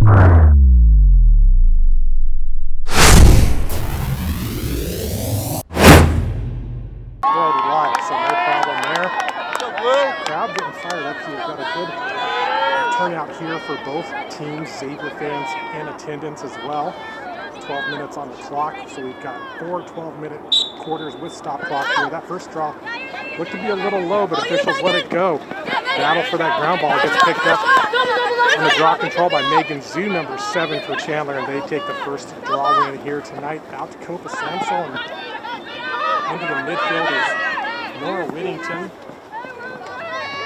Live, so no problem there. Crowd getting fired up here. We've got a good turnout here for both teams, Xavier fans and attendance as well. 12 minutes on the clock, so we've got 4 12-minute quarters with stop clock here. That first draw looked to be a little low, but officials let it go. Battle for that ground ball gets picked up on the draw control by Megan Zhu, number 7 for Chandler, and they take the first draw win here tonight. Out to Copa Samsel, and into the midfield is Nora Whittington.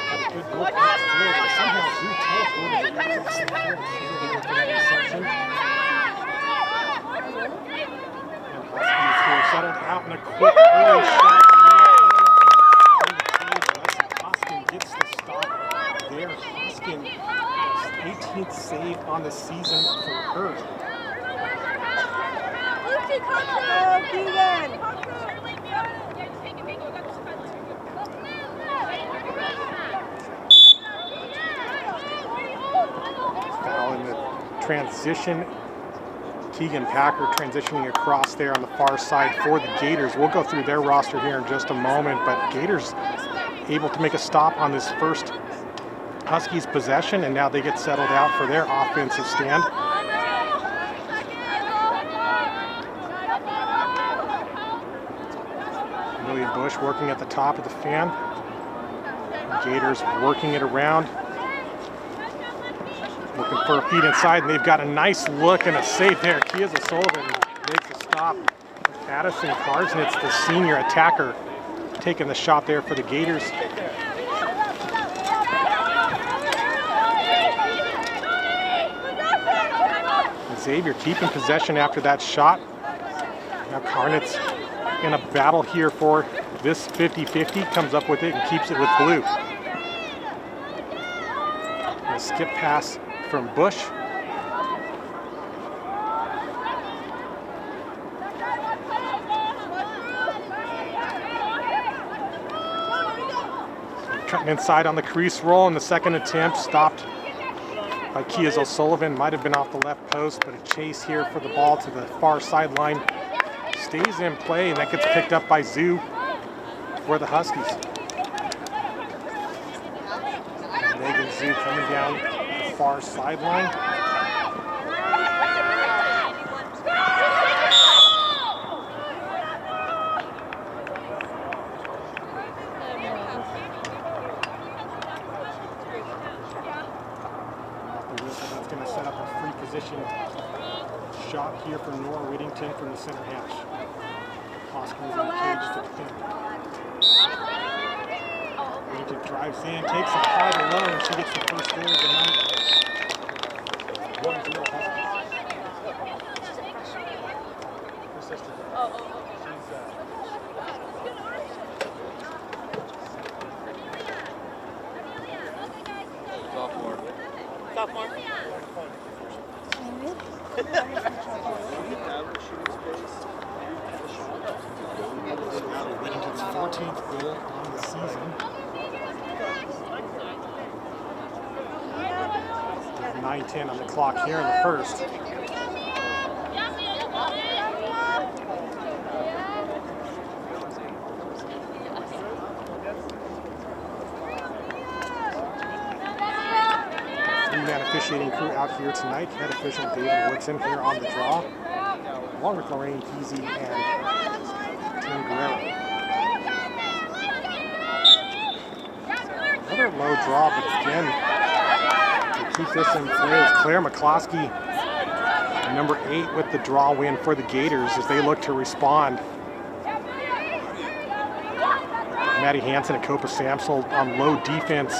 Had a good look at the field, but somehow Zhu teleported it back to the center field. Reception. And Huskies here settled out in a quick early shot. Hoskin gets the stop there. Hoskin, 18th save on the season for her. Foul in the transition. Keegan Packer transitioning across there on the far side for the Gators. We'll go through their roster here in just a moment, but Gators able to make a stop on this first Huskies possession, and now they get settled out for their offensive stand. William Bush working at the top of the fan. Gators working it around. Looking for a feed inside, and they've got a nice look and a save there. Kiesa Sullivan makes a stop. Addison Karsnitz, the senior attacker, taking the shot there for the Gators. Xavier keeping possession after that shot. Now Karnitz in a battle here for this 50-50, comes up with it and keeps it with blue. A skip pass from Bush. Cutting inside on the crease roll in the second attempt, stopped by Kiesa O'Sullivan. Might have been off the left post, but a chase here for the ball to the far sideline. Stays in play, and that gets picked up by Zhu for the Huskies. And Megan Zhu coming down the far sideline. That's going to set up a free position shot here for Nora Whittington from the center hash. Hoskins in the cage to defend. Whittington drives in, takes a high to low, and she gets the first goal of the night. 1-0 Huskies. Her sister. Sophomore. Whittington's 14th goal on the season. 9:10 on the clock here in the first. Three-man officiating crew out here tonight. Head official David Woodson here on the draw, along with Lorraine Peasy and Tim Guerrero. Another low draw, but again, to keep this in play is Claire McCloskey, number 8, with the draw win for the Gators as they look to respond. Maddie Hansen and Copa Samsel on low defense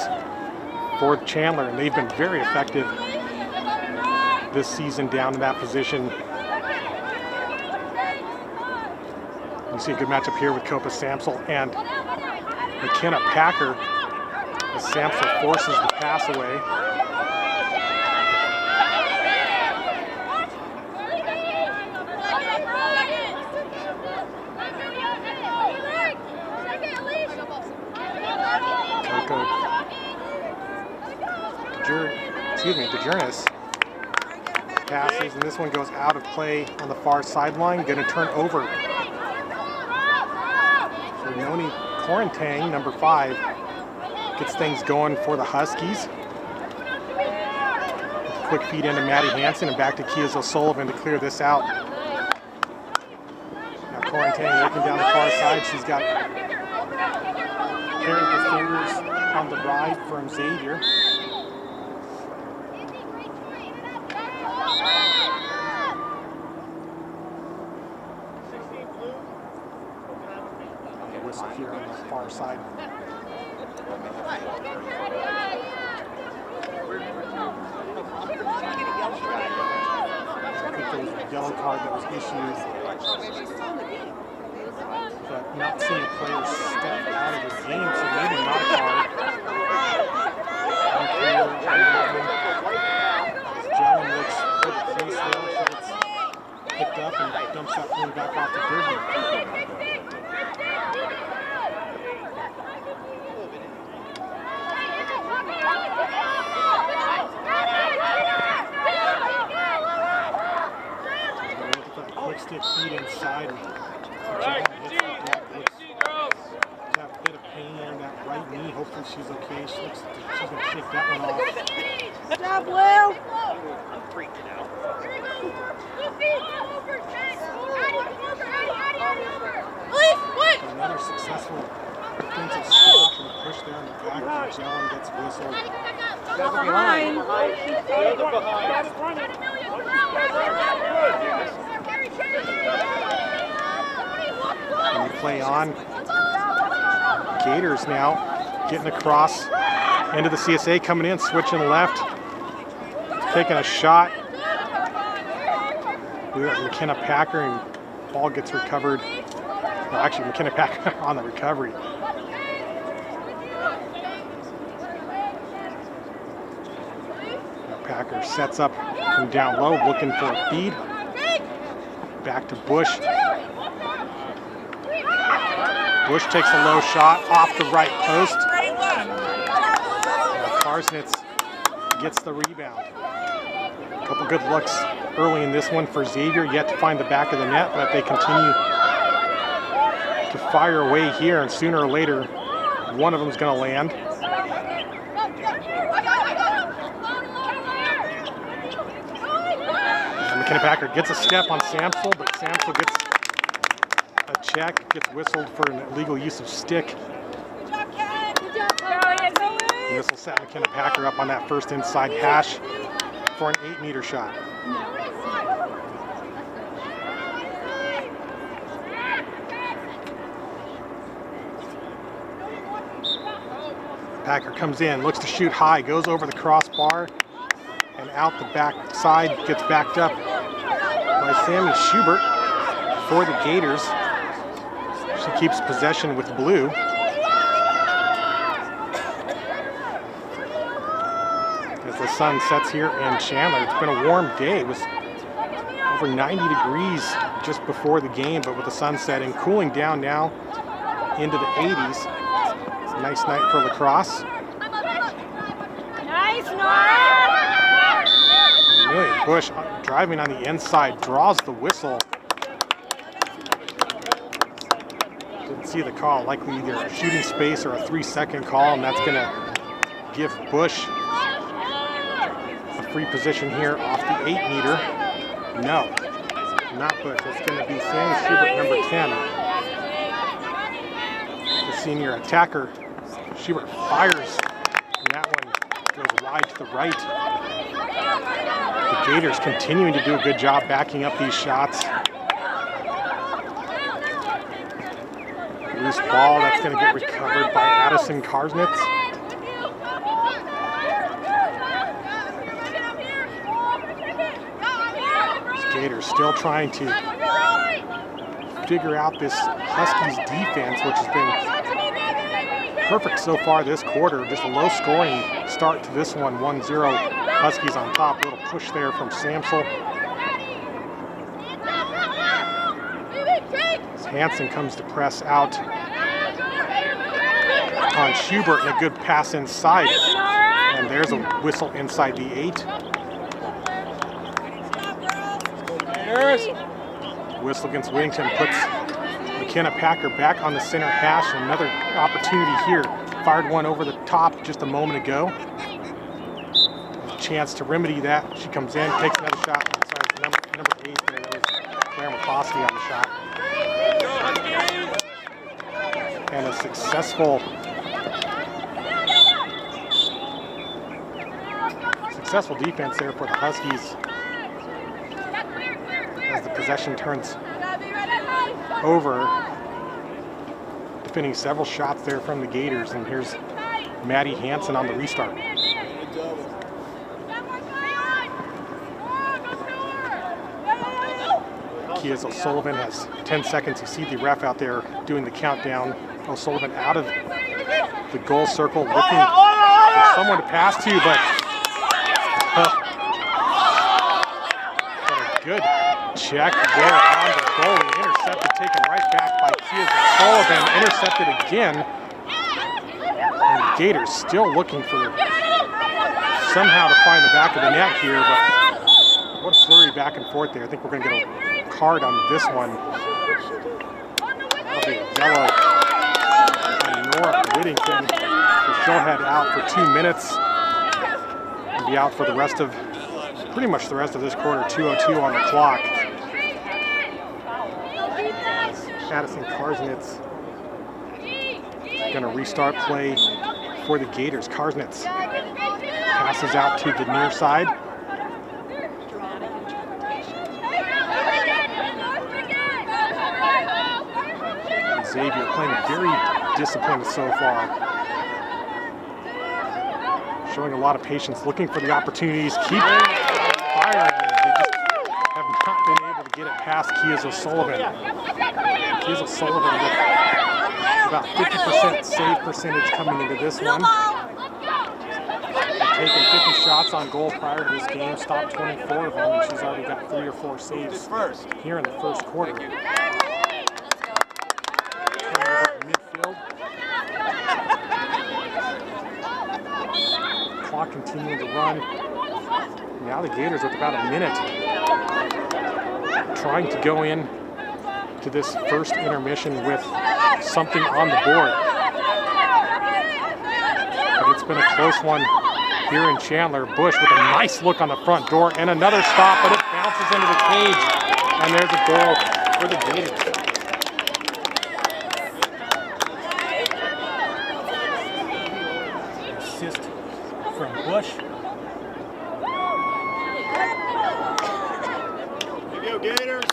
for Chandler, and they've been very effective this season down in that position. You see a good matchup here with Copa Samsel and McKenna Packer as Samsel forces the pass away. DeJournas passes, and this one goes out of play on the far sideline. Going to turn over. So Noni Corentang, number 5, gets things going for the Huskies. Quick feed into Maddie Hansen and back to Kia O'Sullivan to clear this out. Now Corentang working down the far side. She's got a pair of defenders on the ride from Xavier. Whistle here on the far side. I think there was a yellow card that was issued, but not seeing a player step out of the game, so maybe not a card. Jalen looks pretty close there, so it's picked up and dumps that plane back off the derby. Stick feet inside. Jalen hits the deck. She's got a bit of pain there in that right knee. Hopefully she's okay. She's going to shake that one off. Stop, Will! I'm freaking out. Another successful defensive stop and push there in the back. Jalen gets whistled. Behind. And we play on. Gators now getting across into the CSA, coming in, switching left, taking a shot. We got McKenna Packer, and ball gets recovered. Well, actually, McKenna Packer on the recovery. Now Packer sets up from down low, looking for a feed. Back to Bush. Bush takes a low shot off the right post. Karsnitz gets the rebound. A couple good looks early in this one for Xavier, yet to find the back of the net, but they continue to fire away here, and sooner or later, one of them is going to land. And McKenna Packer gets a step on Samsel, but Samsel gets a check, gets whistled for an illegal use of stick. And this will set McKenna Packer up on that first inside hash for an 8-meter shot. Packer comes in, looks to shoot high, goes over the crossbar and out the back side, gets backed up by Sammy Schubert for the Gators. She keeps possession with blue. As the sun sets here in Chandler, it's been a warm day. It was over 90 degrees just before the game, but with the sun setting, cooling down now into the 80s. It's a nice night for lacrosse. Nice, Nora! Amelia Bush driving on the inside, draws the whistle. Didn't see the call, likely either a shooting space or a 3-second call, and that's going to give Bush a free position here off the 8-meter. No, not Bush. It's going to be Sammy Schubert, number 10. The senior attacker. Schubert fires, and that one goes wide to the right. The Gators continuing to do a good job backing up these shots. Loose ball, that's going to get recovered by Addison Karsnitz. Gators still trying to figure out this Huskies defense, which has been perfect so far this quarter. Just a low scoring start to this one, 1-0 Huskies on top. A little push there from Samsel. As Hansen comes to press out on Schubert, and a good pass inside. And there's a whistle inside the 8. Whistle against Whittington puts McKenna Packer back on the center hash. Another opportunity here. Fired one over the top just a moment ago. Chance to remedy that. She comes in, takes another shot. Sorry, number 8 there. That was Claire McCloskey on the shot. And a successful defense there for the Huskies as the possession turns over. Defending several shots there from the Gators, and here's Maddie Hansen on the restart. Kias O'Sullivan has 10 seconds. You see the ref out there doing the countdown. O'Sullivan out of the goal circle, looking for someone to pass to, but a good check there on the goalie. Intercepted, taken right back by Kias O'Sullivan. Intercepted again. And the Gators still looking for somehow to find the back of the net here, but what a flurry back and forth there. I think we're going to get a card on this one. That'll be a yellow on Nora Whittington. She'll head out for 2 minutes and be out for the rest of, pretty much the rest of this quarter. 2:02 on the clock. Addison Karsnitz going to restart play for the Gators. Karsnitz passes out to the near side. Xavier playing very disciplined so far. Showing a lot of patience, looking for the opportunities, keep firing. They just have not been able to get it past Kias O'Sullivan. Kias O'Sullivan with about 50% save percentage coming into this one. Taken 50 shots on goal prior to this game, stopped 24 of them, and she's already got 3 or 4 saves here in the first quarter. Clock continuing to run. Now the Gators with about a minute trying to go in to this first intermission with something on the board. But it's been a close one here in Chandler. Bush with a nice look on the front door and another stop, but it bounces into the cage. And there's a goal for the Gators. Assist from Bush. Here you go, Gators.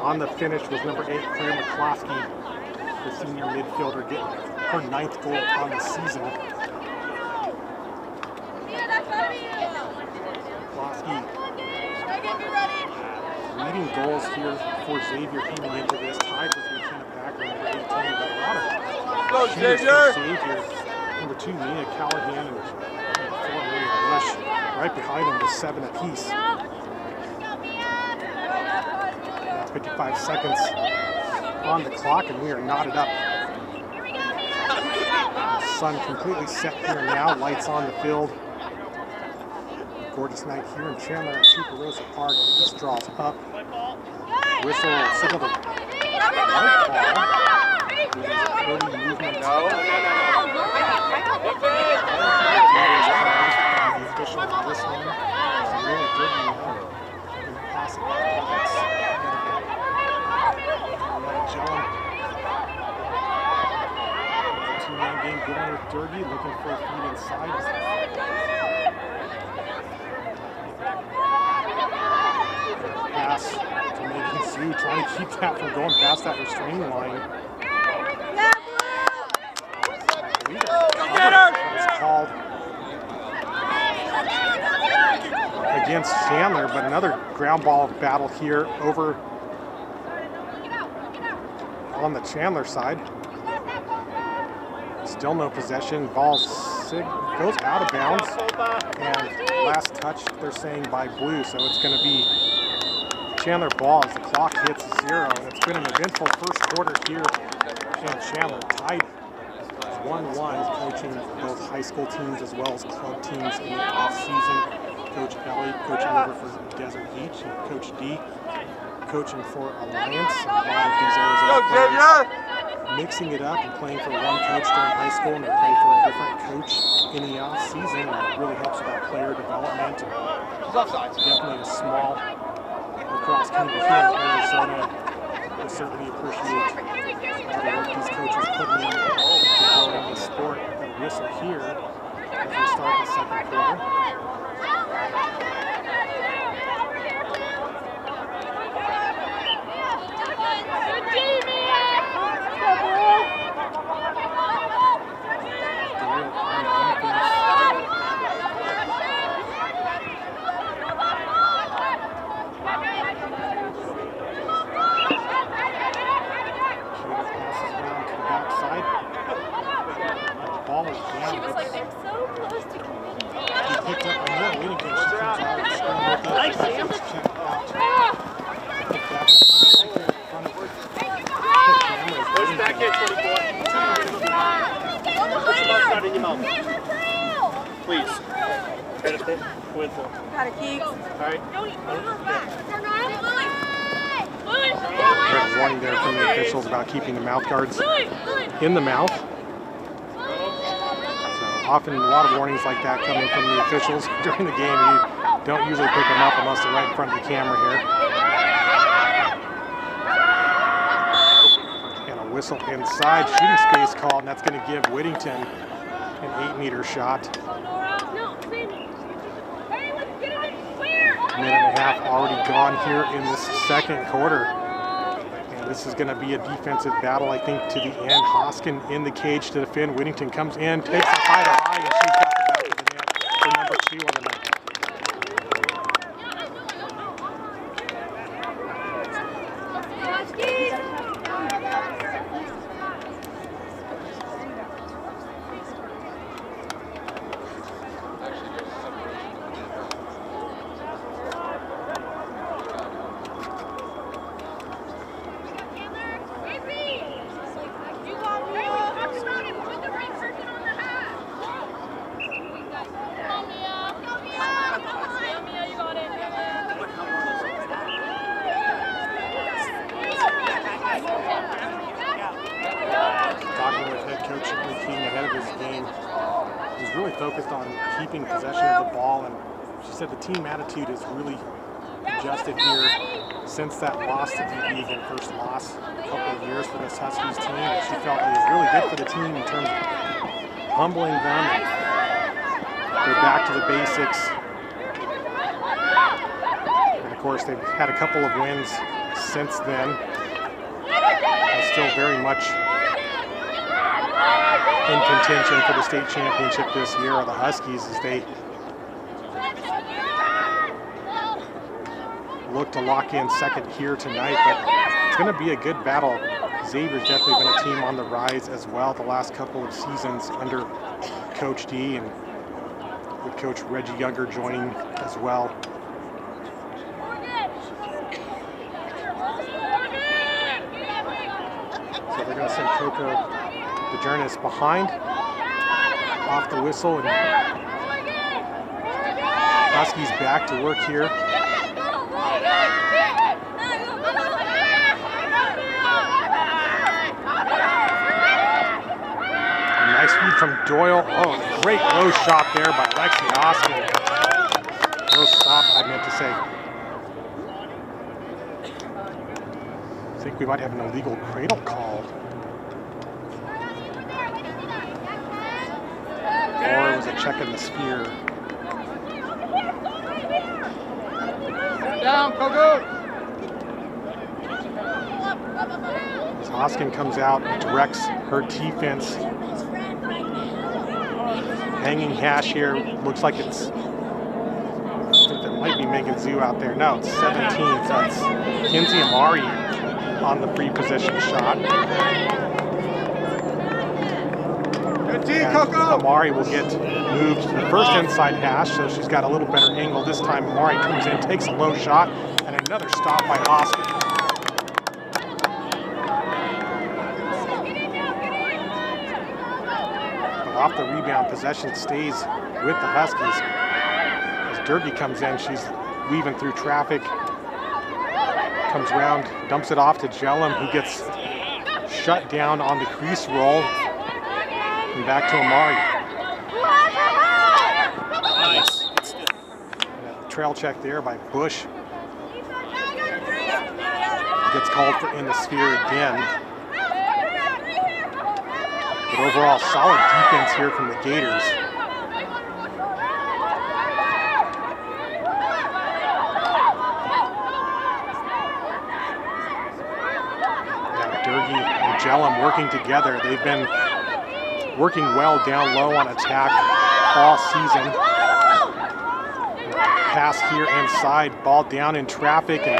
On the finish was number 8, Claire McCloskey, the senior midfielder, getting her 9th goal on the season. McCloskey leading goals here for Xavier coming into this, tied with McKenna Packer, number 18, but a lot of shooters for Xavier. Number 2, Nina Callahan, and 4, Maria Bush, right behind them with 7 apiece. 55 seconds on the clock, and we are knotted up. The sun completely set here now, lights on the field. Gorgeous night here in Chandler at Chuparosa Park. This draws up. Whistle, signal the white ball. Early movement. The official whistling. It's really good. Impossible. Two-man game going with Durkee, looking for a feed inside. Pass to Megan Sue, trying to keep that from going past that restraining line. It's called against Chandler, but another ground ball battle here over on the Chandler side. Still no possession. Ball goes out of bounds, and last touch they're saying by Blue, so it's going to be Chandler ball as the clock hits 0, and it's been an eventful first quarter here in Chandler. Tied 1-1, coaching both high school teams as well as club teams in the off-season. Coach Ellie coaching over for Desert Beach, and Coach D coaching for Alliance. A lot of these Arizona players mixing it up and playing for one coach during high school and they play for a different coach in the off-season. And it really helps with that player development. Definitely a small lacrosse community here in Arizona. We certainly appreciate all the work these coaches put in to growing the sport. The whistle here as we start the second quarter. She was like, they're so close to committing. He picked up a more winning game. She comes out and scrambled up. Nice, Sam. Back here, 24. Put your mouth out in your mouth. Please. Got it, Keeks. All right. There's a warning there from the officials about keeping the mouth guards in the mouth. Often a lot of warnings like that coming from the officials during the game. You don't usually pick them up unless they're right in front of the camera here. And a whistle inside, shooting space called, and that's going to give Whittington an 8-meter shot. Minute and a half already gone here in this second quarter. And this is going to be a defensive battle, I think, to the end. Hoskin in the cage to defend. Whittington comes in, takes a high to high, and she's got the back of the net for number 2 on the night. Focused on keeping possession of the ball, and she said the team attitude has really adjusted here since that loss to DB, their first loss in a couple of years for this Huskies team. And she felt it was really good for the team in terms of humbling them and go back to the basics. And of course, they've had a couple of wins since then. They're still very much in contention for the state championship this year are the Huskies as they look to lock in second here tonight, but it's going to be a good battle. Xavier's definitely been a team on the rise as well the last couple of seasons under Coach D, and with Coach Reggie Younger joining as well. So they're going to send Coco the journalist behind, off the whistle, and Huskies back to work here. A nice feed from Doyle. Oh, great low shot there by Lexi Hoskin. No stop, I meant to say. I think we might have an illegal cradle call. Or it was a check in the sphere. Down, Coco! As Hoskin comes out and directs her defense. Hanging hash here. Looks like it's, I think that might be Megan Zhu out there. No, it's 17. So it's Kinsey Amari on the free position shot. Amari will get moved to the first inside hash, so she's got a little better angle. This time Amari comes in, takes a low shot, and another stop by Hoskin. off the rebound. Possession stays with the Huskies. As Durkee comes in, she's weaving through traffic. Comes around, dumps it off to Jellum, who gets shut down on the crease roll. And back to Amari. Nice. Trail check there by Bush. Gets called for in the sphere again. But overall, solid defense here from the Gators. Durkee and Jellum working together. They've been working well down low on attack all season. Pass here inside, ball down in traffic, and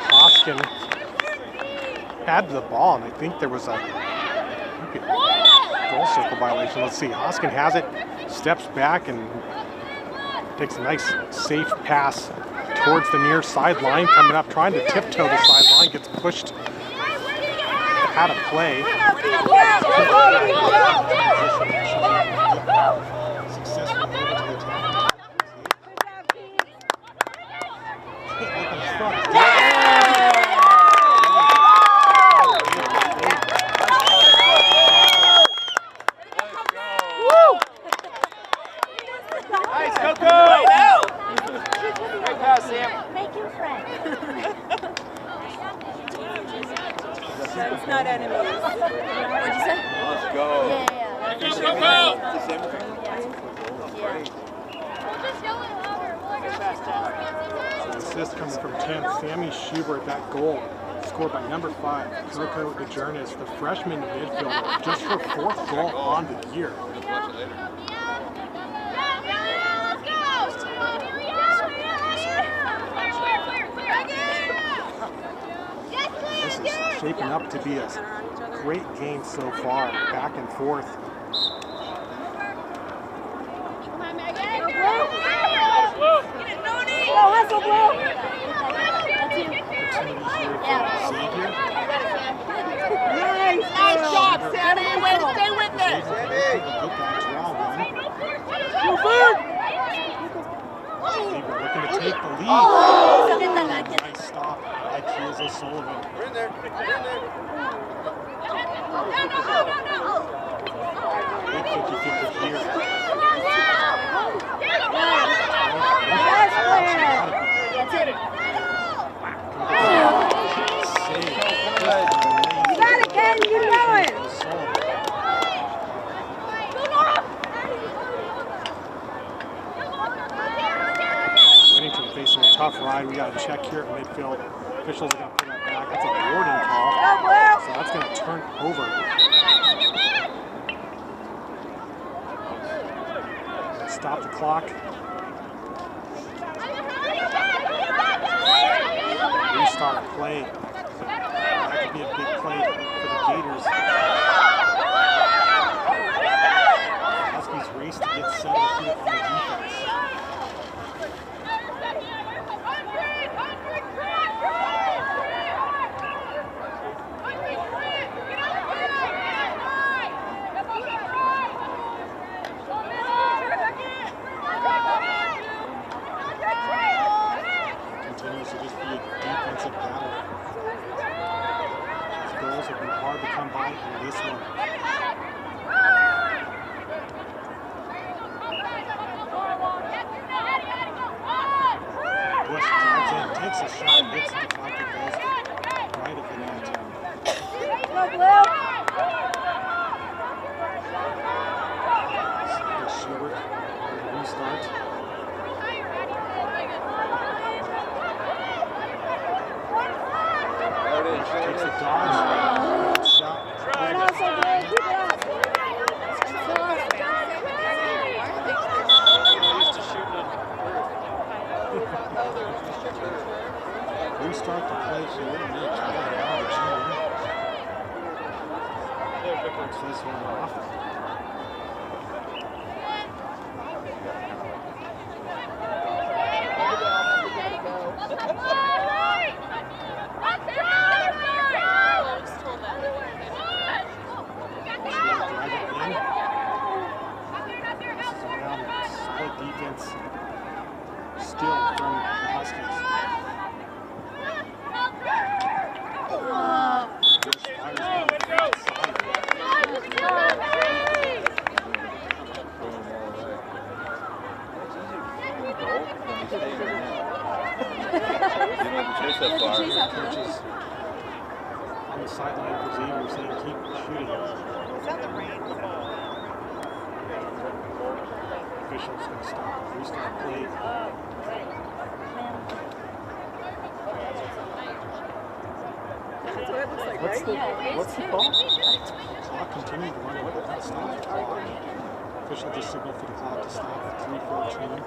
Hoskin had the ball, and I think there was a goal circle violation. Let's see, Hoskin has it, steps back and takes a nice safe pass towards the near sideline, coming up, trying to tiptoe the sideline, gets pushed out of play. Nice, Coco! Great pass, Sam. Make you friends. It's not enemies. What'd you say? Let's go. Yeah. Assist coming from 10, Sammy Schubert, that goal scored by number 5, Coco DeJernis, the freshman midfielder, just her 4th goal on the year. This is shaping up to be a great game so far, back and forth. Hustle, Blue. Xavier. Nice job, Sammy. Way to stay with it. Xavier looking to take the lead. Nice stop by Kiesa Sullivan. We're in there. Big 50-50 here. That's it. Save. You got it, Ken. Keep going. Whittington facing a tough ride. We got a check here at midfield. Officials are going to put that back. That's a boarding call. So that's going to turn over. Stop the clock. Restart play. That could be a big play for the Gators. Huskies race to get settled here on the defense. Continues to just be a defensive battle. These goals have been hard to come by in this one. Bush drives in, takes a shot, hits the deflected, goes right at the net. Go, Blue. Schubert, restart. Takes a dodge, shot. And also, Blue, keep it up. Restart the play here. Puts this one off. defense still from the Huskies. Coaches on the sideline for Xavier saying keep shooting. Is that the rain? Officials going to stop, restart play. That's what it looks like, What's right? the call? Clock continued to run. What did that stop the clock? Official just signaled for the clock to stop at 3:14.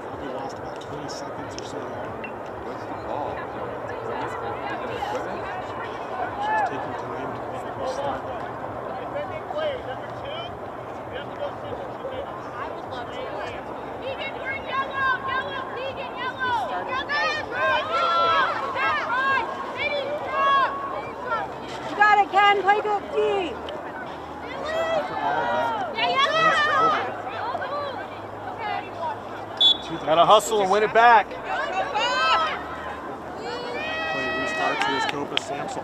Probably lost about 20 seconds or so. What's the call? She's taking time to make a restart. You got it, Ken. Play good D. Gotta hustle and win it back. Play restarts. Here's Copa Samson.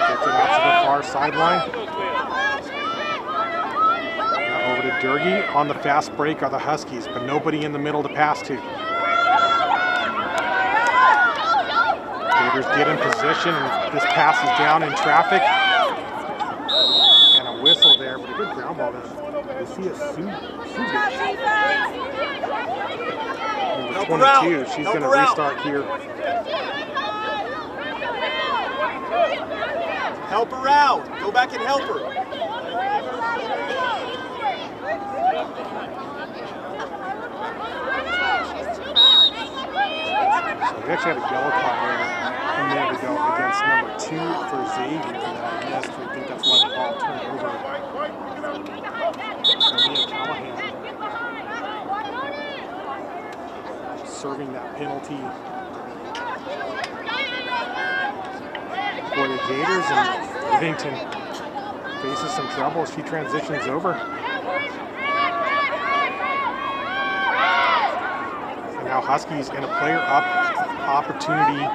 Gets it out to the far sideline. Now over to Durgy. On the fast break are the Huskies, but nobody in the middle to pass to. Gators get in position, and this pass is down in traffic. And a whistle there, but a good ground ball there. You see a Number 22, she's going to restart here. Help her out. Go back and help her. So we actually had a yellow card there a minute ago against number 2 for Xavier for that missed. We think that's why the ball turned over. Serving that penalty for the Gators, and Whittington faces some trouble as she transitions over. And now Huskies and a player up opportunity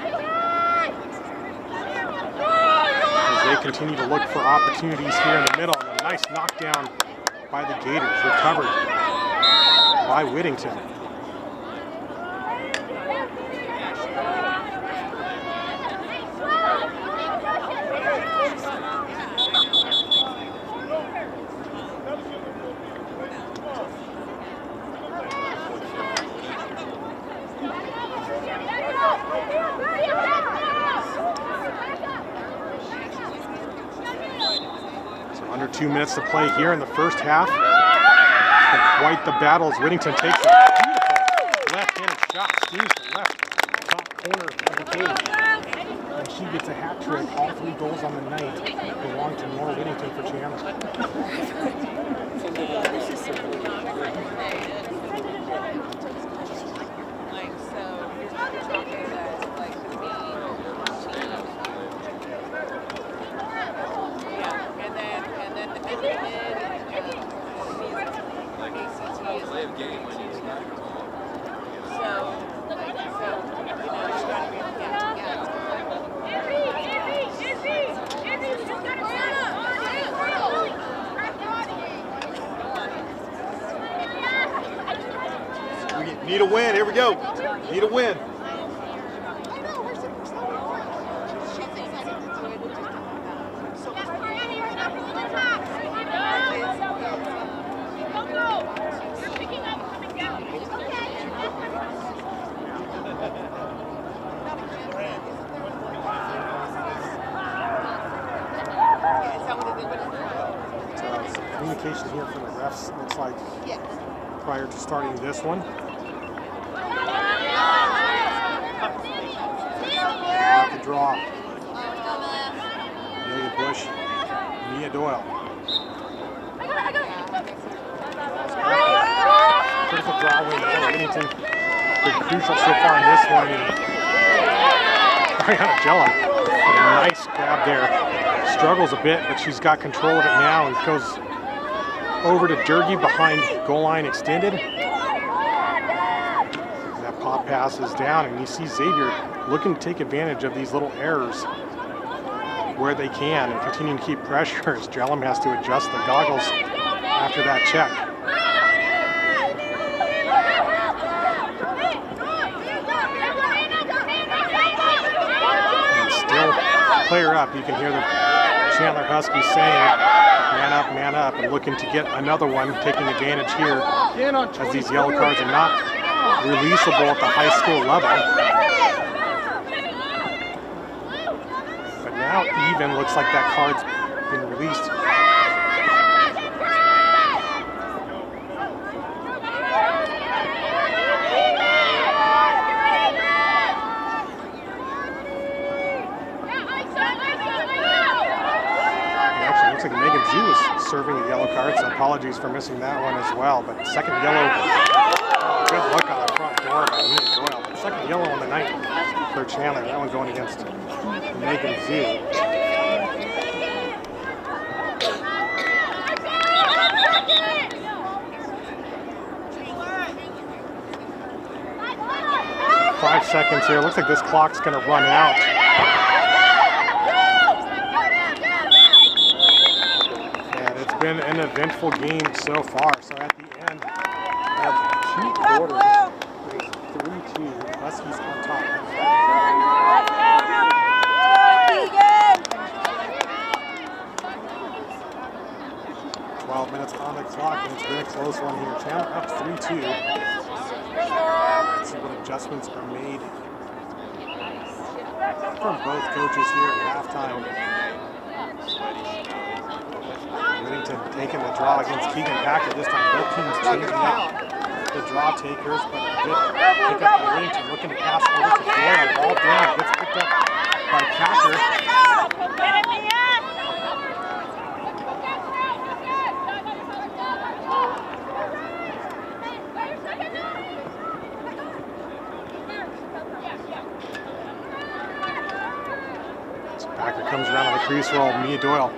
as they continue to look for opportunities here in the middle. And a nice knockdown by the Gators, recovered by Whittington. So under 2 minutes to play here in the first half. It's been quite the battle as Whittington takes a beautiful left-handed shot, steams the left top corner of the cage. And she gets a hat trick. All 3 goals on the night belong to Nora Whittington for Chandler. Need a win. Here we go. Need a win. Communication here from the refs, looks like, prior to starting this one. At the draw. Amelia Bush, Mia Doyle. Critical draw win for Whittington. Been crucial so far in this one. Mariana Jella, a nice grab there. Struggles a bit, but she's got control of it now and goes over to Durkee behind goal line extended. And that pop pass is down, and you see Xavier looking to take advantage of these little errors where they can and continuing to keep pressure as Jellum has to adjust the goggles after that check. And still player up. You can hear the Chandler Huskies saying, man up, and looking to get another one, taking advantage here as these yellow cards are not releasable at the high school level. But now even looks like that card's been released. 'Looks like Megan Zhu was serving a yellow card, so apologies for missing that one as well. But second yellow, good look on the front door by Mia Doyle. Second yellow on the night for Chandler. That one going against Megan Zhu. So 5 seconds here. Looks like this clock's going to run out. Been an eventful game so far. So at the end of 2 quarters, it's 3-2. Huskies on top. 12 minutes on the clock, and it's been a close one here. Chandler up 3-2. Let's see what adjustments are made from both coaches here at halftime. Whittington taking the draw against Keegan Packer this time. Both teams changing up the draw takers, but a good pick up by Whittington, looking to pass over to Doyle. Ball down, gets picked up by Packer. So Packer comes around on the crease roll. Mia Doyle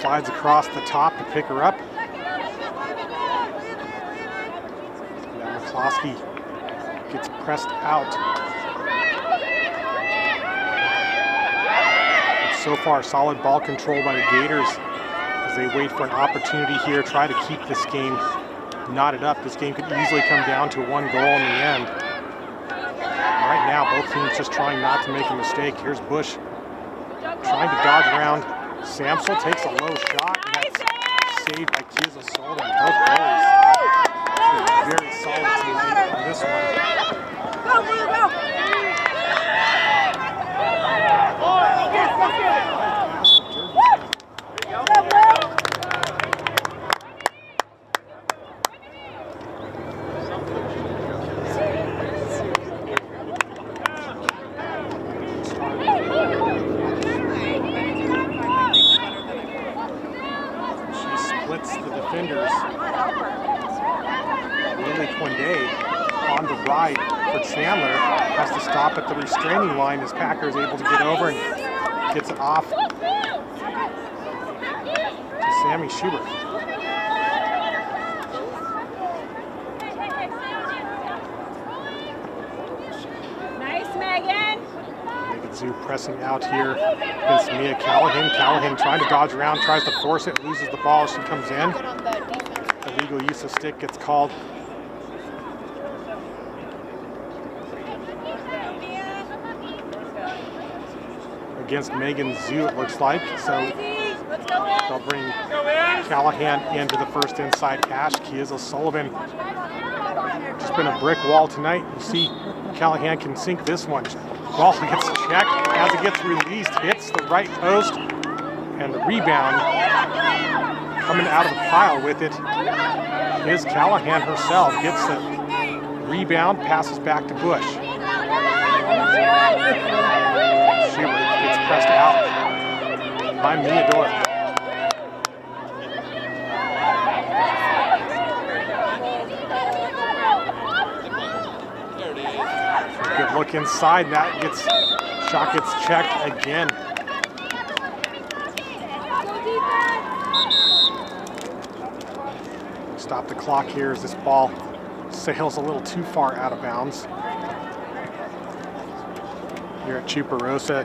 slides across the top to pick her up. Now McCloskey gets pressed out. But so far, solid ball control by the Gators as they wait for an opportunity here, try to keep this game knotted up. This game could easily come down to one goal in the end. And right now, both teams just trying not to make a mistake. Here's Bush trying to dodge around. Samsel takes a low shot, and that's saved by Kiza Solden. Both goalies very solid tonight on this one. Go, go, go! Chandler has to stop at the restraining line as Packer is able to get over and gets it off to Sammy Schubert. Nice, Megan. Megan Zhu pressing out here against Mia Callahan. Callahan trying to dodge around, tries to force it, loses the ball as she comes in. Illegal use of stick gets called. Against Megan Zhu, it looks like. So they'll bring Callahan into the first inside pass. Kiza Sullivan just been a brick wall tonight. You see Callahan can sink this one. Ball gets checked as it gets released, hits the right post, and the rebound coming out of the pile with it is Callahan herself. Gets the rebound, passes back to Bush. Schubert gets pressed out by Mia Doyle. Good look inside, and that shot gets checked again. Stop the clock here as this ball sails a little too far out of bounds. Here at Chuparosa,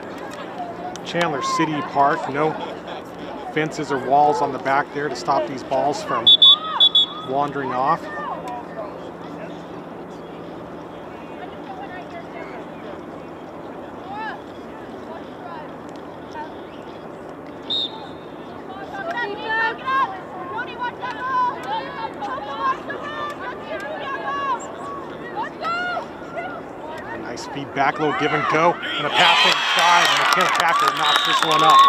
Chandler City Park, no fences or walls on the back there to stop these balls from wandering off. Nice feedback, little give and go, and a pass inside, and McKenna Packer knocks this one up.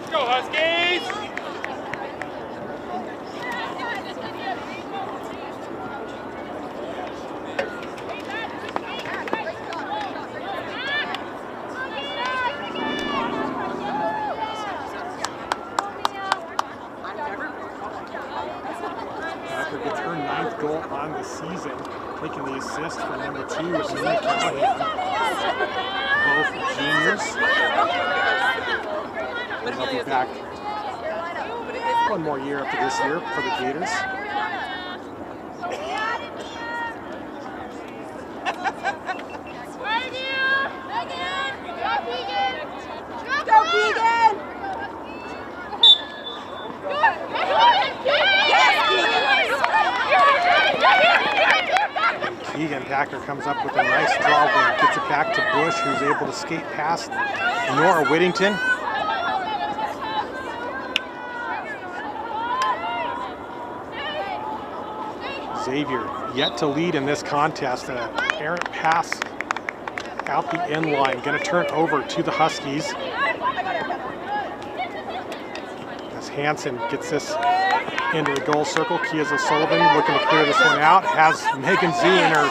Go Huskies! Packer gets her 9th goal on the season, taking the assist for number 2, Nina Callahan. Both juniors. They'll be back one more year after this year for the Gators. Go, Keegan! Keegan Packer comes up with a nice draw win, gets it back to Bush, who's able to skate past Nora Whittington. Xavier yet to lead in this contest. An errant pass out the end line, going to turn over to the Huskies. As Hansen gets this into the goal circle, Kia's O'Sullivan looking to clear this one out. Has Megan Zoo in her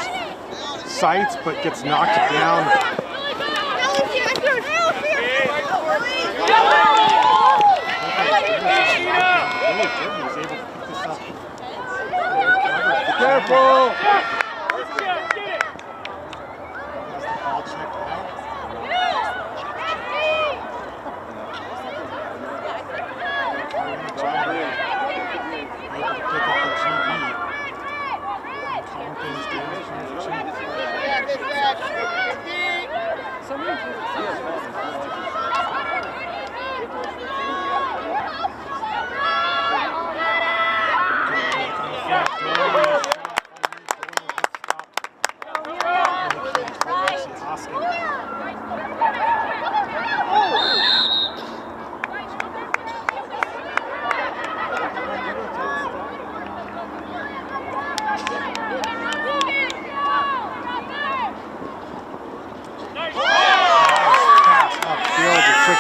sights, but gets knocked down. Careful! Has the ball checked out. Able to pick up the GB. Calm things down from the GB.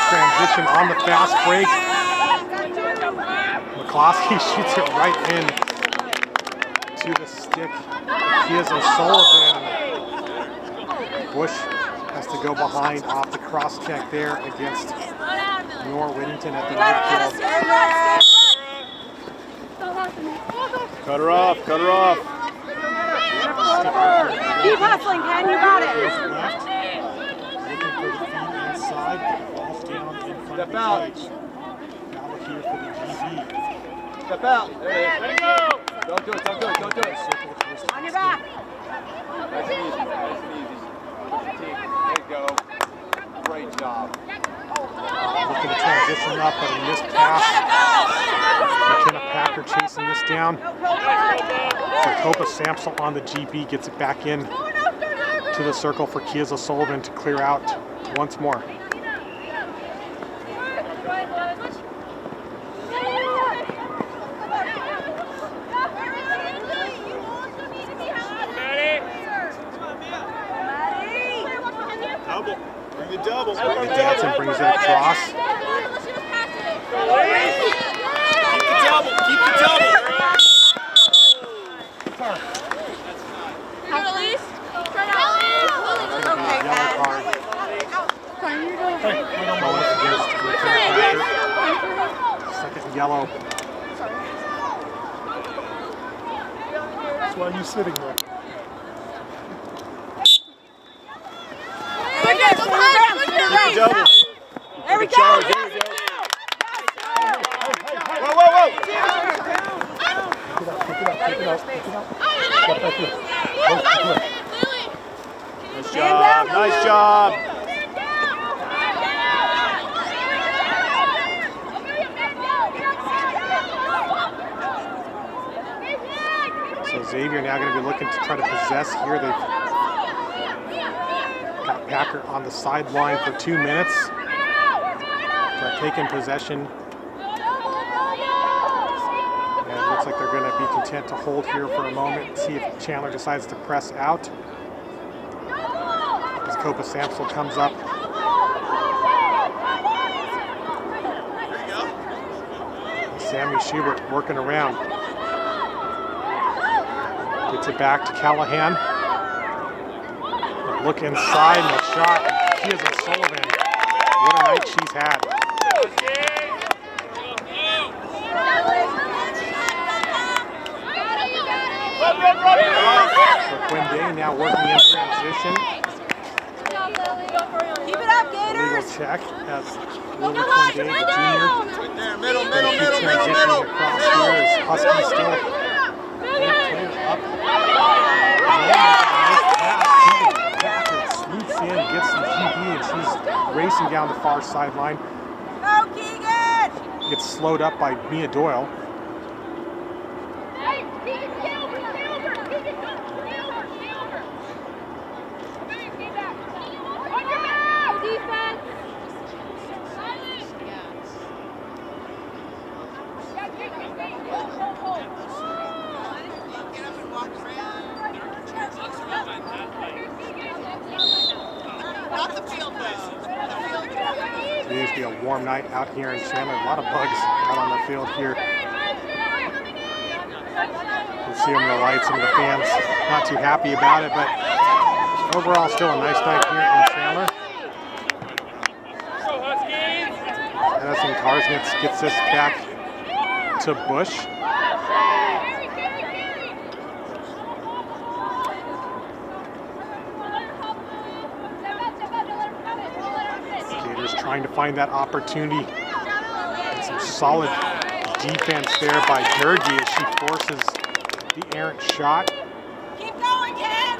Transition on the fast break. McCloskey shoots it right in to the stick. Here's O'Sullivan. Bush has to go behind off the cross check there against Nora Whittington at the midfield. Cut her off, cut her off. Keep hustling, Ken, you got it. Left. Looking for the feed inside. Ball's down in front Step of the out. cage. Now we're here for the GB. Step out. There it is. Let it go. Don't do it, don't do it, don't do it. Circle towards the On your back. Nice and easy, nice and easy. Push your team. There you go. Great job. Looking to transition up, but a missed pass. McKenna Packer chasing this down. Jacoba Samsel on the GB gets it back in to the circle for Kia's O'Sullivan to clear out once more. Double. Bring the double. Johnson brings it across. Keep the double. Keep the double. Yellow card. Bonus against McKenna Packer. Second yellow. That's why you're sitting there. Double. There we go. Charge, there we go. Whoa, whoa, whoa! Pick it up. Step back here. Nice job, nice job. So Xavier now going to be looking to try to possess here. They've got Packer on the sideline for 2 minutes. Taking possession. And it looks like they're going to be content to hold here for a moment, see if Chandler decides to press out. As Copa Samsel comes up. Sammy Schubert working around. Gets it back to Callahan. Look inside and a shot. Kia Sullivan. What a night she's had. Quinde now working in transition. Keep it up, Gators. Legal check as Lily Quinde, the junior. Middle. Transitioning across here as Huskies still up. Swoops in, gets the GD, and she's racing down the far sideline. Go, Keegan! Gets slowed up by Mia Doyle. It used to be a warm night out here in Chandler. A lot of bugs out on the field here. You see them in the lights, some of the fans not too happy about it, but overall still a nice night here in Chandler. Addison Karsnitz gets this back to Bush. Trying to find that opportunity. And some solid defense there by Durgi as she forces the errant shot. Keep going, Ken!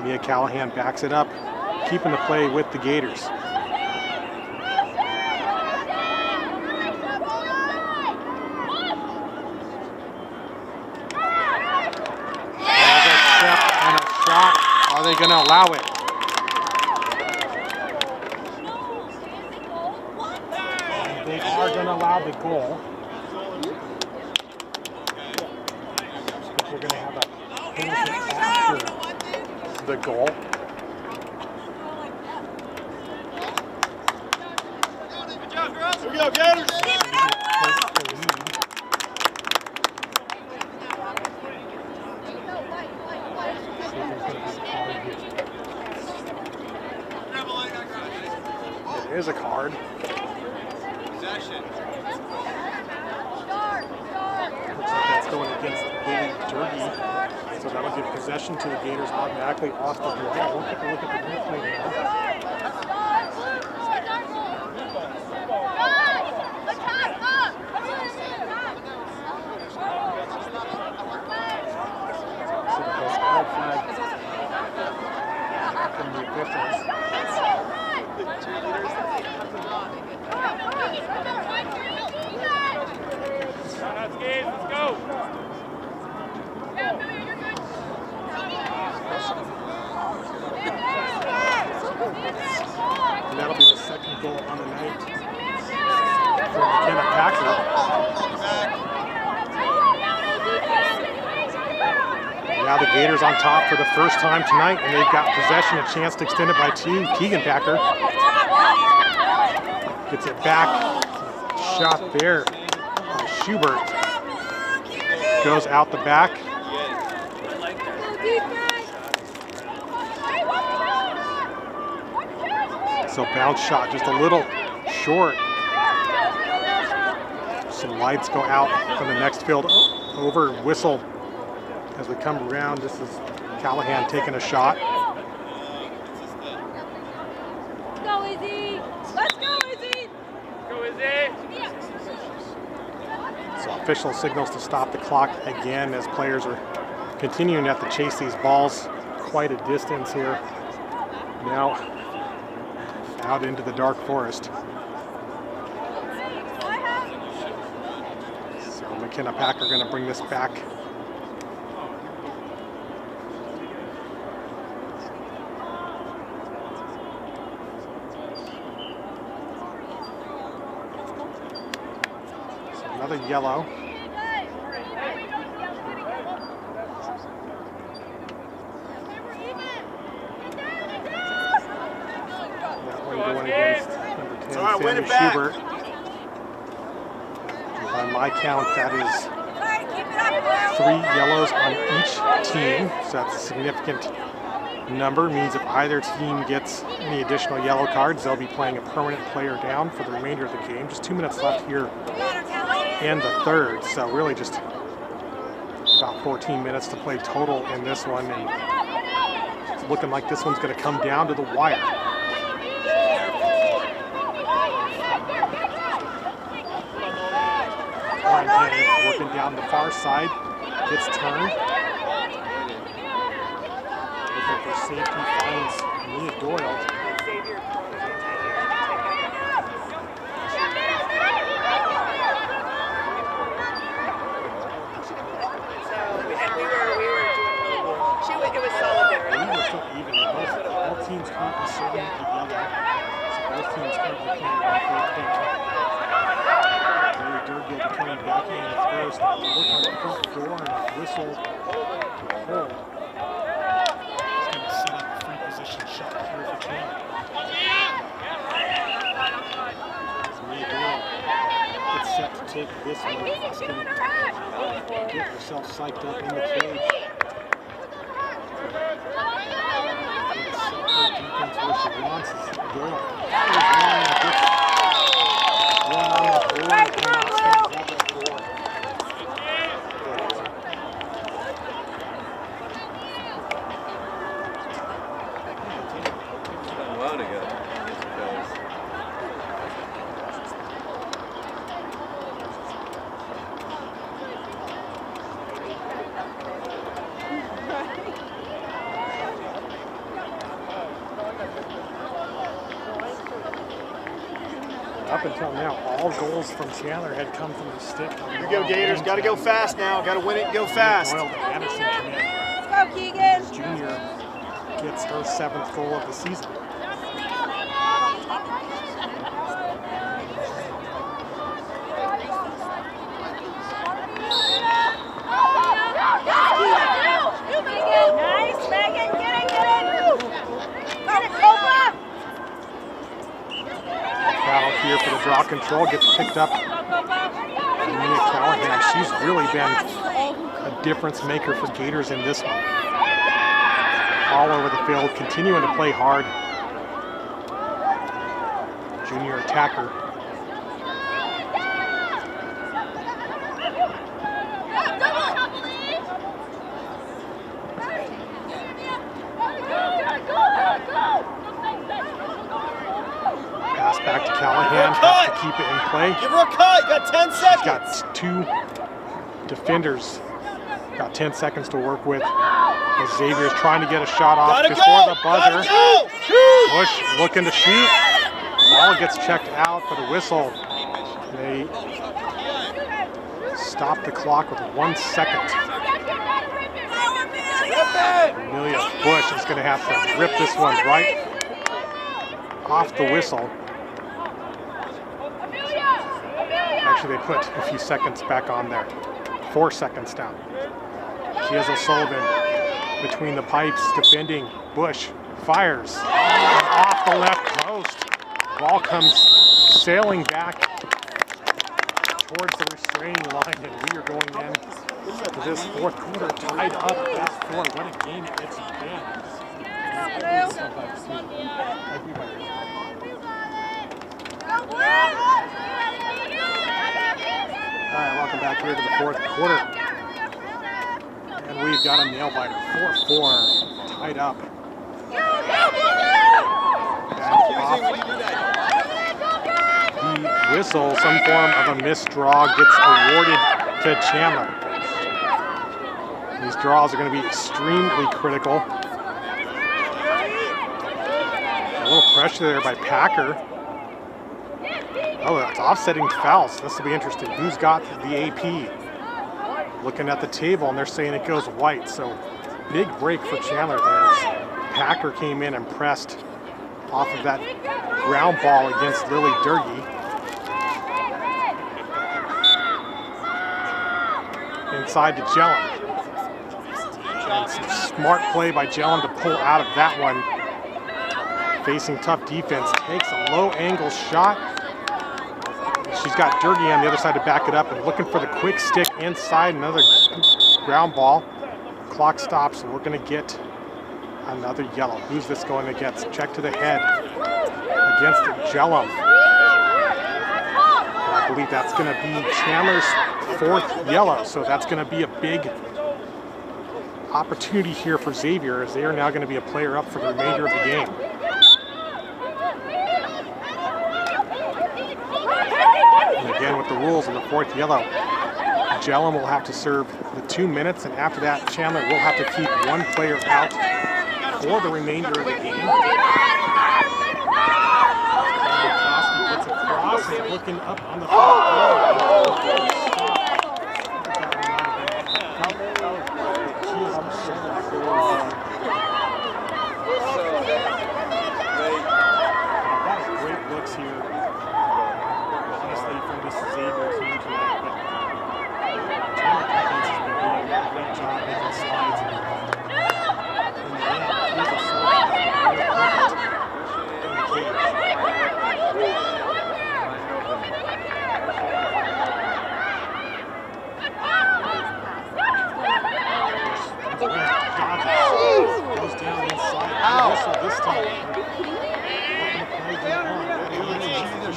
Mia Callahan backs it up, keeping the play with the Gators. Another step and a shot. Are they going to allow it? They are going to allow the goal. We're going to have a penalty after the goal. Here we go, Gators! There is a card. Possession. Looks like that's going against Lily Durgi. So that'll give possession to the Gators automatically off the ball. We'll take a look at the replay now. So there's all flag from the officials. Huskies, let's go. And that'll be the second goal on the night for McKenna Packer. Now the Gators on top for the first time tonight, and they've got possession, a chance to extend it by 2. Keegan Packer gets it back. Shot there. Schubert goes out the back. So bounce shot just a little short. Some lights go out from the next field over. Whistle as we come around. This is Callahan taking a shot. Go, Izzy! Let's go, Izzy! Go, Izzy! So official signals to stop the clock again as players are continuing to have to chase these balls quite a distance here. Now out into the dark forest. So McKenna Pack are going to bring this back. So another yellow. Going against number 10, Sammy Schubert. By my count, that is 3 yellows on each team, so that's a significant number. Means if either team gets any additional yellow cards, they'll be playing a permanent player down for the remainder of the game. Just 2 minutes left here in the third, so really just about 14 minutes to play total in this one, and it's looking like this one's going to come down to the wire. Working down the far side, gets turned. Looking for safety, finds Mia Doyle. Xavier. It was solidarity. We were still even. All teams currently serving together. So both teams currently playing on third down. Durgill coming back in first. Look on the front door and a whistle to hold. He's going to set up a free position shot here for Chandler. As Mia Doyle gets set to take this one. She's going to get herself psyched up in the cage. Defense where she wants is Doyle. Gets one on the board and knocks things up at 4. Well together. Up until now, all goals from Chandler had come from the stick. Here we go, Gators. Got to go fast now. Got to win it and go fast. Doyle to Addison commit. Let's go, Keegan! Junior gets her 7th goal of the season. Nice, Megan! Get it! Get it, Cobra! Foul here for the draw control, gets picked up. Mia Callahan, she's really been a difference maker for Gators in this one. All over the field, continuing to play hard. Junior attacker. Pass back to Callahan, has to keep it in play. Give her a cut. You got 10 seconds. She's got 2 defenders. Got 10 seconds to work with. As Xavier's trying to get a shot off before the buzzer. Bush looking to shoot. Ball gets checked out for the whistle. They stop the clock with 1 second. Amelia Bush is going to have to rip this one right off the whistle. Actually, they put a few seconds back on there. 4 seconds down. Here's O'Sullivan between the pipes, defending. Bush fires off the left post. Ball comes sailing back towards the restraining line, and we are going in to this 4th quarter tied up at 4. What a game it's been. All right, welcome back here to the 4th quarter. And we've got a nail biter, 4-4, tied up. And the whistle, some form of a missed draw, gets awarded to Chandler. These draws are going to be extremely critical. A little pressure there by Packer. Oh, that's offsetting fouls. This will be interesting. Who's got the AP? Looking at the table, and they're saying it goes white. So big break for Chandler there. Packer came in and pressed off of that ground ball against Lily Durkee. Inside to Jellum. And some smart play by Jellum to pull out of that one. Facing tough defense, takes a low angle shot. She's got Durkee on the other side to back it up and looking for the quick stick inside, another ground ball. Clock stops and we're gonna get another yellow. Who's this going against? Check to the head against Jellum. And I believe that's gonna be Chandler's 4th yellow, so that's gonna be a big opportunity here for Xavier as they are now gonna be a player up for the remainder of the game. And again, with the rules on the 4th yellow, Jellum will have to serve the 2 minutes, and after that, Chandler will have to keep one player out for the remainder of the game. Gets across and looking up on the great looks here. Honestly, from this Xavier team tonight, but Chandler defense has been doing a great job making slides. In the end, he's a source of goes down inside. Also this time.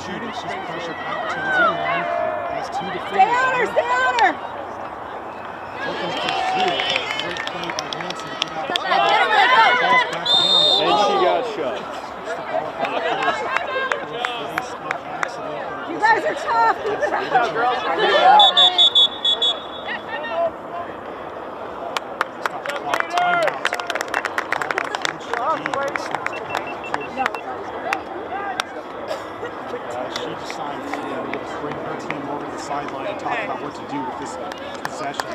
Shooting, she's pressured out to the line. Has 2 defenders. Stay on her, stay on her! Looking for Zhu. Great play by Hanson to get out. Ball's back down. And she got shot. You guys are tough. Keep it up. She decides to bring her team over to the sideline and talk about what to do with this possession.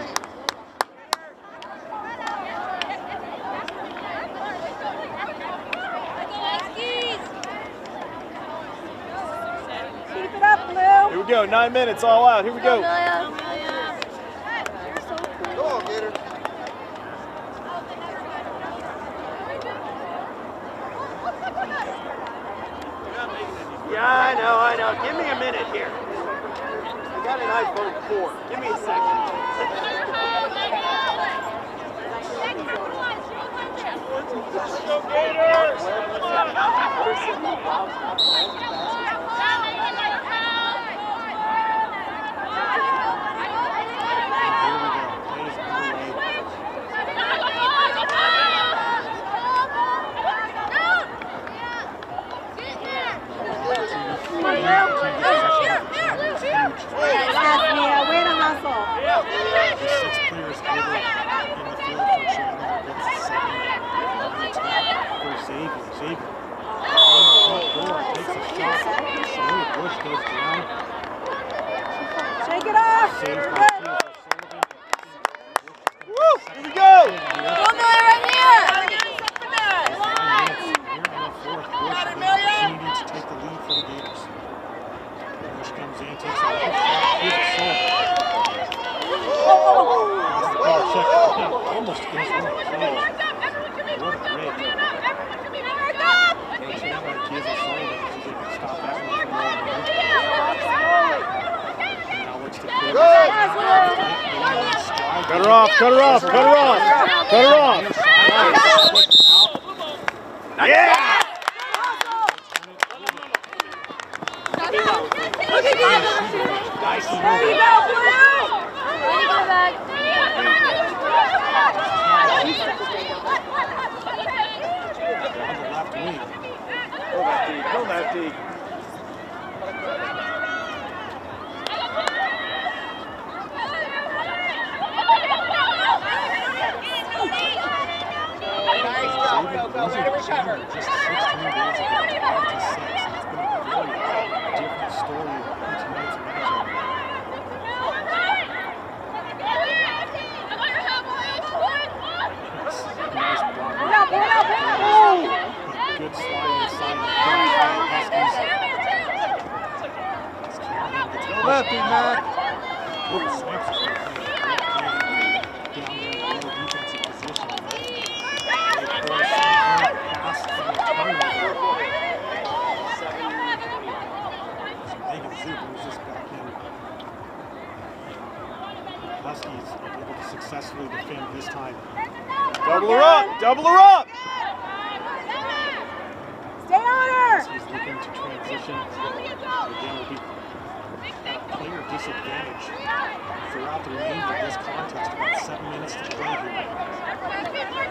Keep it up, Blue. Here we go, 9 minutes, all out. Here we go. Go on, Gator. Yeah, I know. Give me a minute here. I got an iPhone 4. Give me a second. Go Gators! Way to hustle. The 6 players over in the field for Chandler. That's 7 on the top for Xavier. Xavier on the front door takes a shot. Selena Bush goes down. Shake it off. Saved by Good. Keeler Sullivan. Woo! Here we go! Right here. 5 minutes here in the 4th. Bush has an opportunity to take the lead for the Gators. Bush comes in, takes a shot. Here's a Sullivan. Check. Almost goes on the play. What a break. Chandler gives a Sullivan so they can stop that one from rolling in. And now looks to clear this Cut her off, cut her off, cut her off, cut her off. Yeah! Look at that. There you go, Blue. way to recover. Just 16 days ago, 12-6. It's been a very different story in tonight's matchup. Nice block. Good slide inside. Huskies. Lefty, Mac. Oops, Snipes is going to play a great game down there in low defensive position. A force pass and a turnover. So Megan Zoo moves this back in. Huskies able to successfully defend this time. Double her up! Double her up! Stay on her! Huskies looking to transition. Again, will be at a player disadvantage throughout the remainder of this contest. About 7 minutes to play here.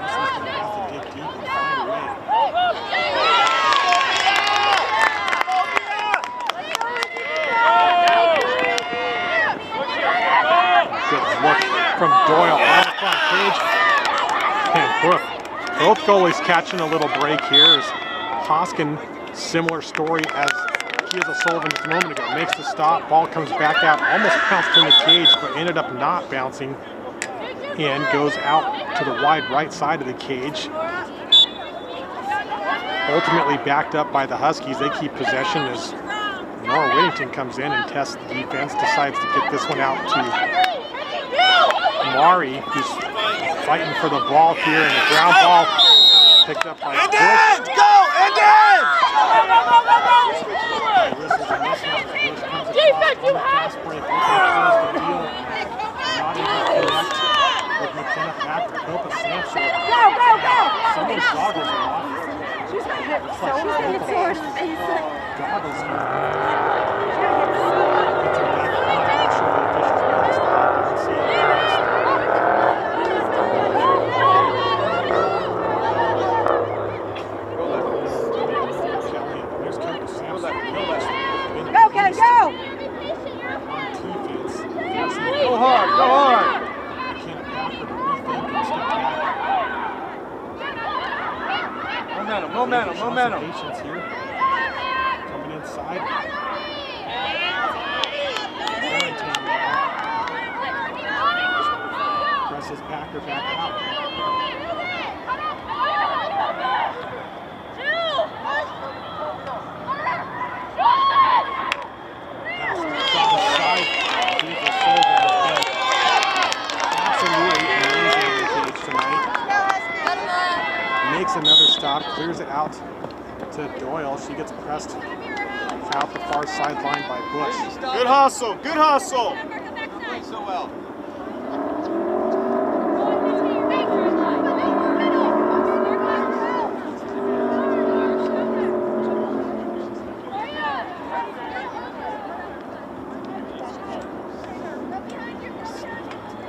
Huskies going to have to dig deep and find a way. Good look from Doyle on the front page. And both goalies catching a little break here as Hoskin, similar story as Kiesa Sullivan just a moment ago, makes the stop, ball comes back out, almost bounced in the cage, but ended up not bouncing and goes out to the wide right side of the cage. Ultimately backed up by the Huskies. They keep possession as Nora Whittington comes in and tests the defense, decides to get this one out to Mari, who's fighting for the ball here, and the ground ball picked up by Bush. Go! And in! Defense, you have! Break, looking to close the deal. Not able to connect with McKenna back to help a snapshot. Go! Someone's goggles are off. She's gonna hit Looks so like she's many both swords. of She's those goggles here. gonna Gets her back on. Not sure the officials made the stop. Doesn't see it. Here's Curtis Sampson. Go, Ken, go! On defense. Go hard, go hard. McKenna Packer to rethink and step back. Momentum. Patience here. Coming inside. Quarantine now. Presses Packer back out. Pass on the side. Xavier Sullivan has been absolutely amazing in the cage tonight. Makes another stop, clears it out to Doyle. She gets pressed out the far sideline by Bush. Good hustle! Good hustle! Playing so well.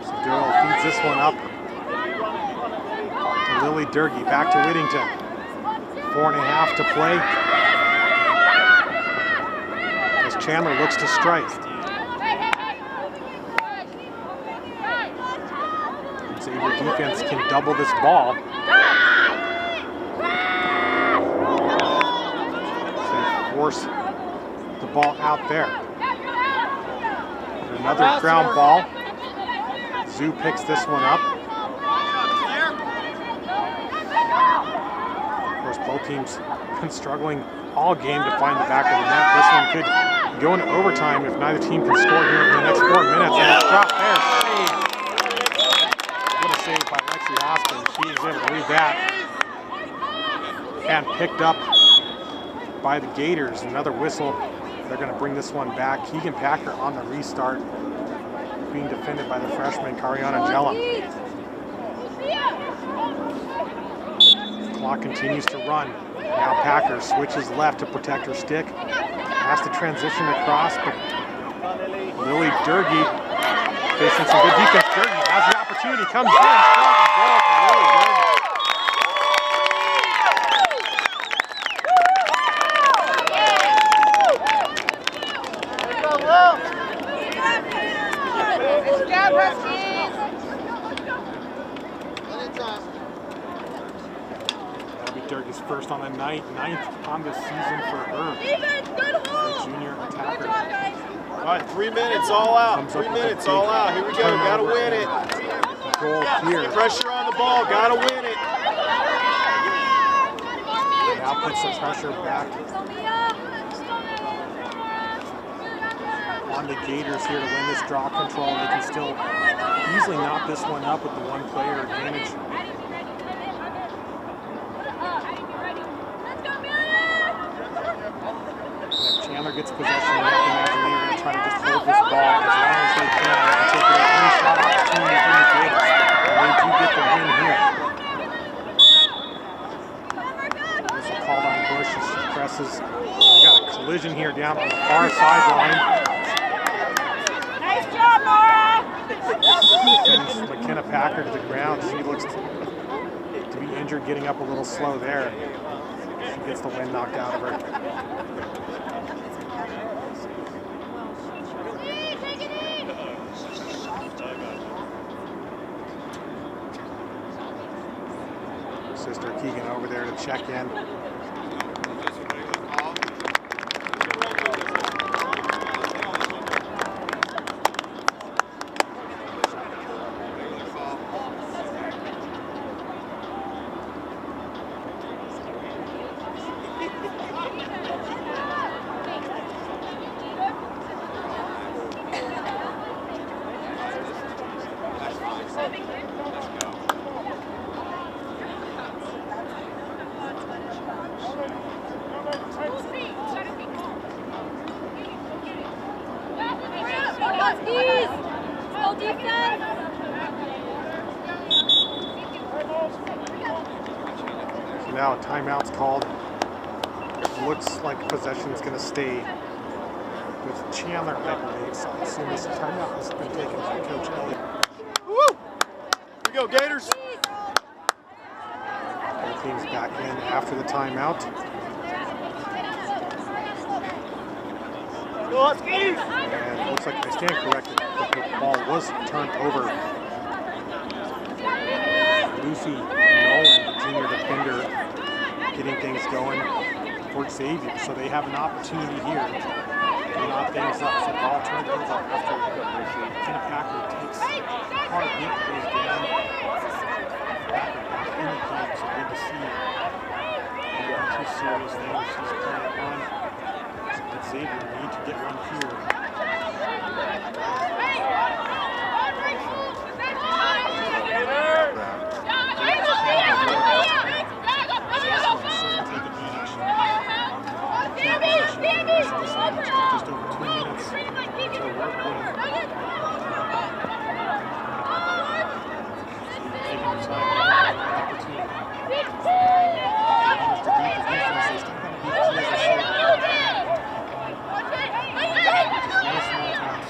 So Doyle feeds this one up to Lily Durkee. Back to Whittington. 4.5 to play. As Chandler looks to strike. Xavier defense can double this ball. So they force the ball out there. And another ground ball. Zoo picks this one up. Of course, both teams been struggling all game to find the back of the net. This one could go into overtime if neither team can score here in the next 4 minutes. And it's dropped there. Save. What a save by Lexi Hoskins. She is able to read that. And picked up by the Gators. Another whistle. They're going to bring this one back. Keegan Packer on the restart, being defended by the freshman Kariana Jellum. Clock continues to run. Now Packer switches left to protect her stick. Has to transition across, but Lily Durkee facing some good defense. Durkee has the opportunity, comes in, strong goal for Lily Durkee. Good job, Huskies! Stark is first on the night, 9th on the season for her. The junior attacker. All right, 3 minutes all out. 3 minutes all out. Here we go. Gotta win it. Goal here. Pressure on the ball. Gotta win it. Now puts the pressure back on the Gators here to win this draw control. They can still easily knock this one up with the one player advantage. If Chandler gets possession, you have to imagine they're going to try to just hold this ball as long as they can and take it any shot opportunity from the Gators. And they do get the win here. This will call on Bush as she presses. We got a collision here down on the far sideline. Nice job, Laura! Sends McKenna Packer to the ground. She looks to be injured, getting up a little slow there. She gets the wind knocked out of her. Sister Keegan over there to check in. Now a timeout's called. It looks like possession's going to stay with Chandler, I believe. So as soon as the timeout has been taken by Coach Elliott. Woo! Here we go, Gators. The team's back in after the timeout. Go Huskies! And it looks like I stand corrected. The ball was turned over. Lucy Nolan, the junior defender, getting things going for Xavier. So they have an opportunity here to knock things up. So ball turned over after McKenna Packer takes hard hit, goes down. Packer back in the game, so good to see. Nothing too serious there. She's playing on. But Xavier need to get one here. Just over 2 minutes to work with. Taking the time, opportunity. To beat the defense, they still got to beat the which is no small task.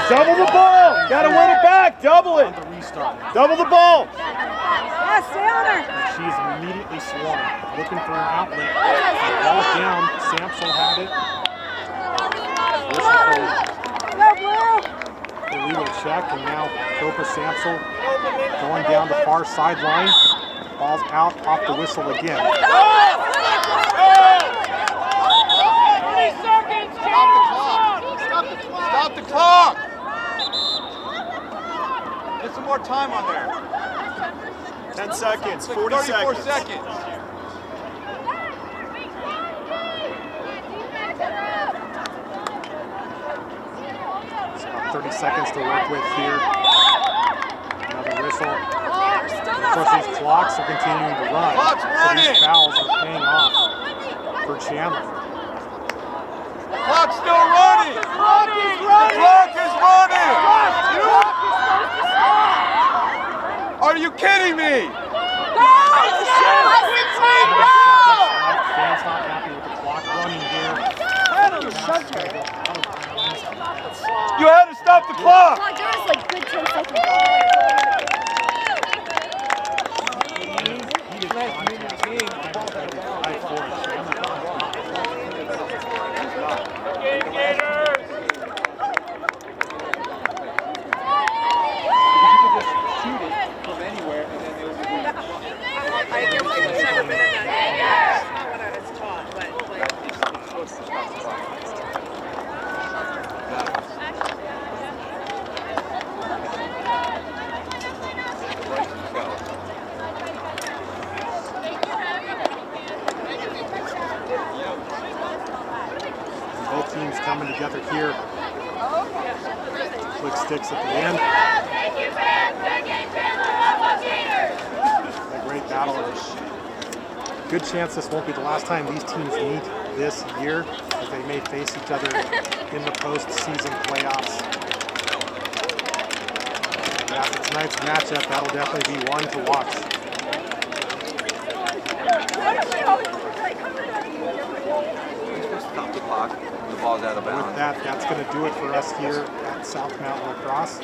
Double the ball! Gotta win it back! Double it! Double the ball! Yeah, stay on her! And she is immediately swarmed, looking for an outlet. Ball down, Samsel had it. The legal check, and now Copa Samsel going down the far sideline. Ball's out off the whistle again. Stop the clock! Get some more time on there. 10 seconds, 40 34 seconds. seconds. So about 30 seconds to work with here. Another whistle. And of course, these clocks are continuing to run. Clock's So running. these fouls are paying off for Chandler. The clock's still running. The clock is running. Are you kidding me? Fans not happy with the clock running here. You had to stop the clock. There was like good 10 seconds. Gators! You could just shoot it from anywhere and then they would win. I guess I've never been in that game. It's not what I was taught, but like. Supposed to stop the clock. Both teams coming together here. Quick sticks at the end. A great battle. Good chance this won't be the last time these teams meet this year, as they may face each other in the postseason playoffs. And after tonight's matchup, that'll definitely be one to watch. Stop the clock. The ball's out of bounds. With that, that's going to do it for us here at South Mountain Lacrosse.